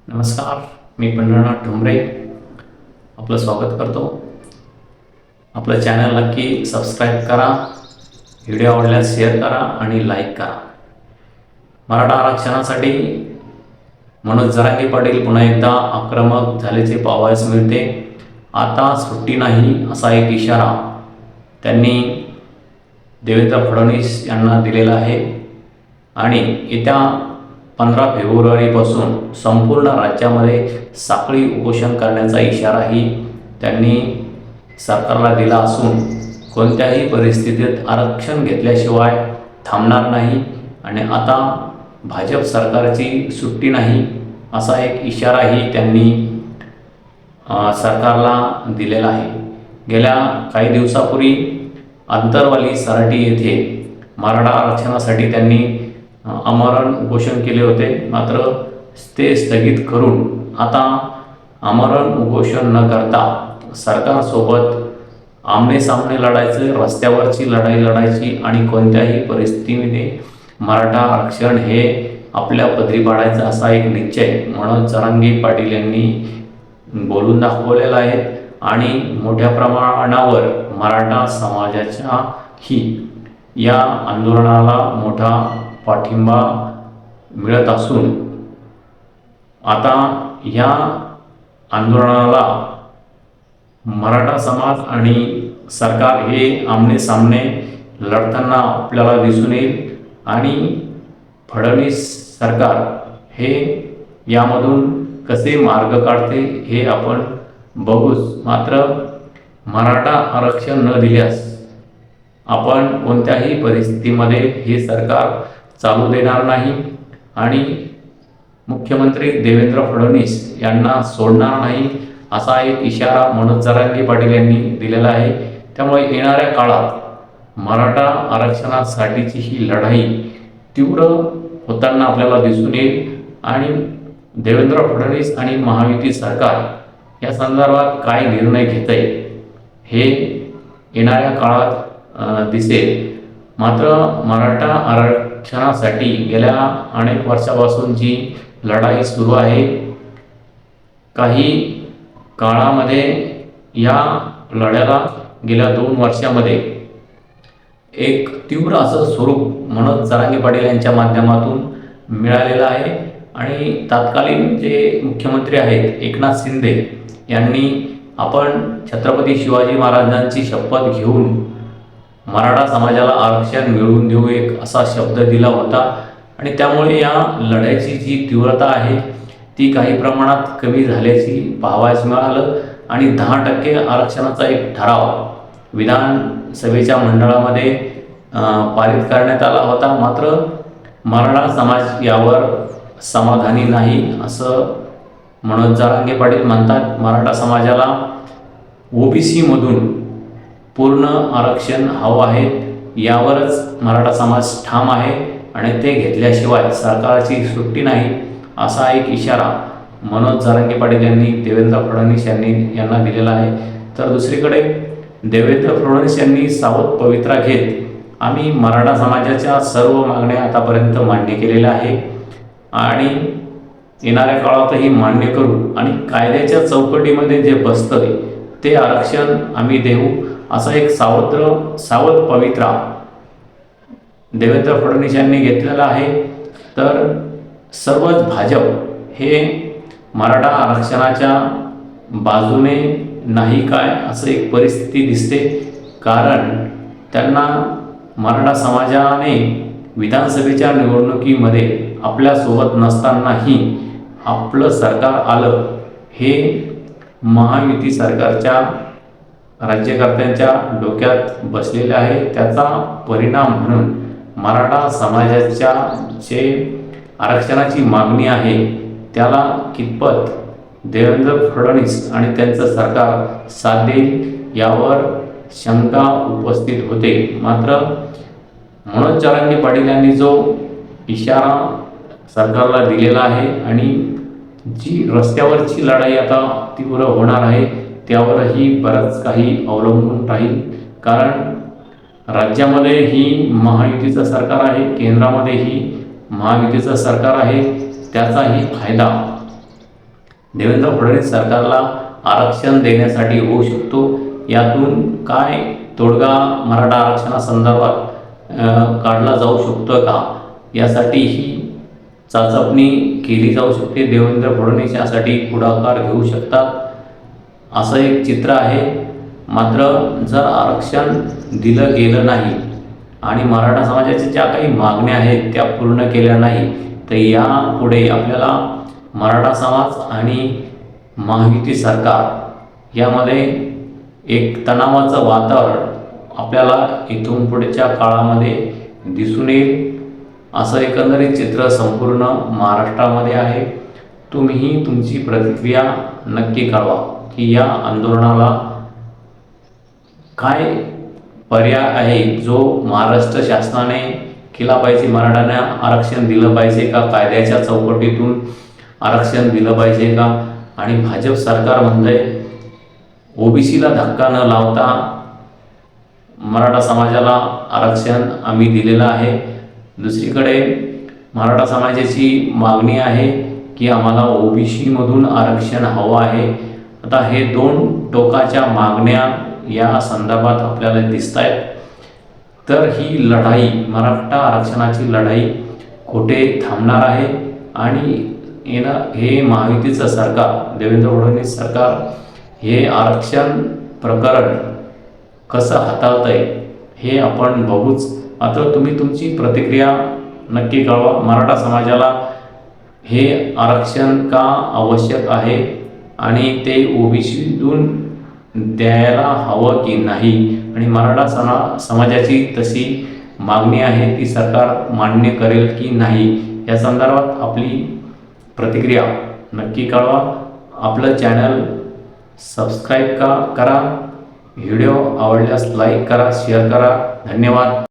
नमस्कार, मी पंढरनाथ ठोंबरे आपलं स्वागत करतो. आपलं चॅनल नक्की सबस्क्राईब करा, व्हिडिओ आवडल्यास शेअर करा आणि लाईक करा. मराठा आरक्षणासाठी मनोज जरांगे पाटील पुन्हा एकदा आक्रमक झाल्याचे पाहावयास मिळते. आता सुट्टी नाही असा एक इशारा त्यांनी देवेंद्र फडणवीस यांना दिलेला आहे आणि येत्या 15 फेब्रुवारीपासून संपूर्ण राज्यामध्ये साखळी उपोषण करण्याचा इशाराही त्यांनी सरकारला दिला असून कोणत्याही परिस्थितीत आरक्षण घेतल्याशिवाय थांबणार नाही आणि आता भाजप सरकारची सुट्टी नाही असा एक इशाराही त्यांनी सरकारला दिलेला आहे. गेल्या काही दिवसापूर्वी अंतरवाली सराटी येथे मराठा आरक्षणासाठी त्यांनी आमरण उपोषण केले होते, मात्र ते स्थगित करून आता आमरण उपोषण न करता सरकारसोबत आमनेसामने लढायचे, रस्त्यावरची लढाई लढायची आणि कोणत्याही परिस्थितीमध्ये मराठा आरक्षण हे आपल्या पदरी पाडायचं असा एक निश्चय मनोज जरांगे पाटील यांनी बोलून दाखवलेला आहे आणि मोठ्या प्रमाणावर मराठा समाजाच्या ही या आंदोलनाला मोठा पाठिंबा मिळत असून आता या आंदोलनाला मराठा समाज आणि सरकार हे आमने सामने लढताना आपल्याला दिसून येईल आणि फडणवीस सरकार हे यामधून कसे मार्ग काढते हे आपण बघूच. मात्र मराठा आरक्षण न दिल्यास आपण कोणत्याही परिस्थितीमध्ये हे सरकार चालू देणार नाही आणि मुख्यमंत्री देवेंद्र फडणवीस यांना सोडणार नाही असा एक इशारा मनोज जरांगे पाटील यांनी दिलेला आहे. त्यामुळे येणाऱ्या काळात मराठा आरक्षणासाठीची ही लढाई तीव्र होताना आपल्याला दिसून येईल आणि देवेंद्र फडणवीस आणि महायुती सरकार या संदर्भात काय निर्णय घेत आहे हे येणाऱ्या काळात दिसेल. मात्र मराठा आरक्षणासाठी गेल्या अनेक वर्षापासून जी लढाई सुरू आहे, काही काळामध्ये या लढ्याला गेल्या 2 वर्षामध्ये एक तीव्र असं स्वरूप मनोज जरांगे पाटील यांच्या माध्यमातून मिळालेलं आहे आणि तत्कालीन जे मुख्यमंत्री आहेत एकनाथ शिंदे यांनी आपण छत्रपती शिवाजी महाराजांची शपथ घेऊन मराठा समाजाला आरक्षण मिळवून देऊ एक असा शब्द दिला होता आणि त्यामुळे या लढ्याची जी तीव्रता आहे ती काही प्रमाणात कमी झाल्याची पाहावयास मिळालं आणि 10% आरक्षणाचा एक ठराव विधानसभेच्या मंडळामध्ये पारित करण्यात आला होता. मात्र मराठा समाज यावर समाधानी नाही असं मनोज जरांगे पाटील म्हणतात. मराठा समाजाला ओबीसीमधून पूर्ण आरक्षण हवं आहे, यावरच मराठा समाज ठाम आहे आणि ते घेतल्याशिवाय सरकारची सुट्टी नाही असा एक इशारा मनोज जरांगे पाटील यांनी देवेंद्र फडणवीस यांना दिलेला आहे. तर दुसरीकडे देवेंद्र फडणवीस यांनी सावध पवित्रा घेत आम्ही मराठा समाजाच्या सर्व मागण्या आतापर्यंत मान्य केलेल्या आहे आणि येणाऱ्या काळातही मान्य करू आणि कायद्याच्या चौकटीमध्ये जे बसतं ते आरक्षण आम्ही देऊ असा एक सावध पवित्रा देवेंद्र फडणवीस यांनी घेतलेला आहे. तर सर्वच भाजप हे मराठा आरक्षणाच्या बाजूने नाही काय असं एक परिस्थिती दिसते, कारण त्यांना मराठा समाजाने विधानसभेच्या निवडणुकीमध्ये आपल्यासोबत नसतानाही आपलं सरकार आलं हे महायुती सरकारच्या राज्यकर्त्यांच्या डोक्यात बसलेले आहे. त्याचा परिणाम म्हणून मराठा समाजाच्या जे आरक्षणाची मागणी आहे त्याला कितपत देवेंद्र फडणवीस आणि त्यांचं सरकार साथ देईल यावर शंका उपस्थित होते. मात्र मनोज जरांगे पाटील यांनी जो इशारा सरकारला दिलेला आहे आणि जी रस्त्यावरची लढाई आता तीव्र होणार आहे त्यावरही बरंच काही अवलंबून राहील, कारण राज्यामध्ये ही महायुतीचं सरकार आहे, केंद्रामध्येही महायुतीचं सरकार आहे. त्याचाही फायदा देवेंद्र फडणवीस सरकारला आरक्षण देण्यासाठी होऊ शकतो, यातून काय तोडगा मराठा आरक्षणासंदर्भात काढला जाऊ शकतो का, यासाठी ही चाचपणी केली जाऊ शकते. देवेंद्र फडणवीस यासाठी पुढाकार घेऊ शकतात असं एक चित्र आहे. मात्र जर आरक्षण दिलं गेलं नाही आणि मराठा समाजाच्या ज्या काही मागण्या आहेत त्या पूर्ण केल्या नाही, तर यापुढे आपल्याला मराठा समाज आणि महायुती सरकार यामध्ये एक तणावाचं वातावरण आपल्याला इथून पुढच्या काळामध्ये दिसून येईल, असं एकंदरीत चित्र संपूर्ण महाराष्ट्रामध्ये आहे. तुम्हीही तुमची प्रतिक्रिया नक्की कळवा की या आंदोलनाला काय पर्याय आहे जो महाराष्ट्र शासनाने केला पाहिजे. मराठ्यांना आरक्षण दिलं पाहिजे का, कायद्याच्या चौकटीतून आरक्षण दिलं पाहिजे का, आणि भाजप सरकार म्हणतंय ओबीसीला धक्का न लावता मराठा समाजाला आरक्षण आम्ही दिलेलं आहे. दुसरीकडे मराठा समाजाची मागणी आहे की आम्हाला ओबीसीमधून आरक्षण हवं आहे. आता हे दोन टोकाच्या मागण्या या संदर्भात आपल्याला दिसत आहेत. तर ही लढाई, मराठा आरक्षणाची लढाई कुठे थांबणार आहे आणि हे महायुतीचं सरकार, देवेंद्र फडणवीस सरकार हे आरक्षण प्रकरण कसं हाताळतंय हे आपण बघूच. मात्र तुम्ही तुमची प्रतिक्रिया नक्की कळवा. मराठा समाजाला हे आरक्षण का आवश्यक आहे आणि ते ओबीसीतून द्यायला हवं की नाही, आणि मराठा समाजाची तशी मागणी आहे ती सरकार मान्य करेल की नाही, या संदर्भात आपली प्रतिक्रिया नक्की कळवा. आपलं चॅनल सबस्क्राईब करा. व्हिडिओ आवडल्यास लाईक करा, शेअर करा. धन्यवाद.